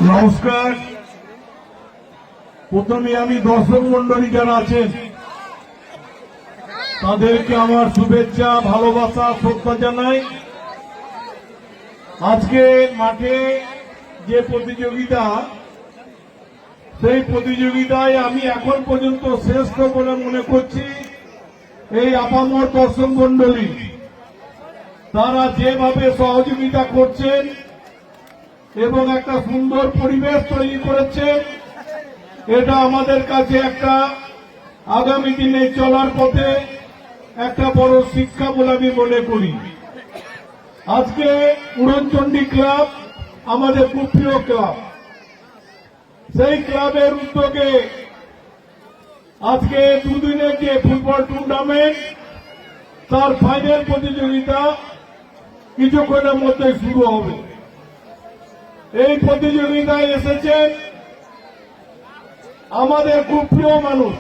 নমস্কার। প্রথমে আমি দর্শক মন্ডলী যারা আছেন তাদেরকে আমার শুভেচ্ছা, ভালোবাসা, শ্রদ্ধা জানাই। আজকে মাঠে যে প্রতিযোগিতা, সেই প্রতিযোগিতায় আমি এখন পর্যন্ত শ্রেষ্ঠ বলে মনে করছি এই আপামর দর্শক মন্ডলী। তারা যেভাবে সহযোগিতা করছেন এবং একটা সুন্দর পরিবেশ তৈরি করেছেন, এটা আমাদের কাছে একটা আগামী দিনে চলার পথে একটা বড় শিক্ষা বলে আমি মনে করি। আজকে উড়নচণ্ডী ক্লাব আমাদের খুব প্রিয় ক্লাব। সেই ক্লাবের উদ্যোগে আজকে দুদিনের যে ফুটবল টুর্নামেন্ট, তার ফাইনাল প্রতিযোগিতা কিছুক্ষণের মধ্যে শুরু হবে। এই প্রতিযোগিতায় এসেছেন আমাদের খুব প্রিয় মানুষ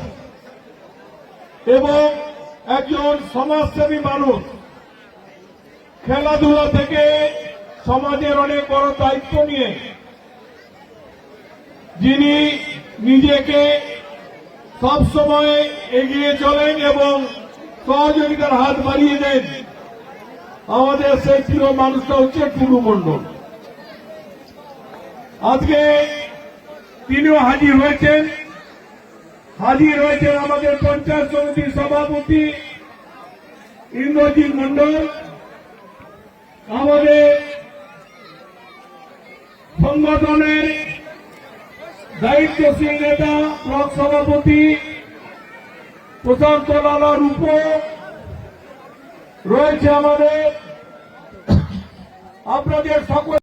এবং একজন সমাজসেবী মানুষ। খেলাধুলা থেকে সমাজের অনেক বড় দায়িত্ব নিয়ে যিনি নিজেকে সবসময় এগিয়ে চলেন এবং সহযোগিতার হাত বাড়িয়ে দেন, আমাদের সেই প্রিয় মানুষটা হচ্ছে টুলু মণ্ডল। আজকে তিনিও হাজির হয়েছেন আমাদের পঞ্চায়েত সমিতির সভাপতি ইন্দ্রজিৎ মণ্ডল, আমাদের সংগঠনের দায়িত্বশীল নেতা ব্লক সভাপতি প্রশান্ত লালা রূপ রয়েছে, আমাদের আপনাদের সকল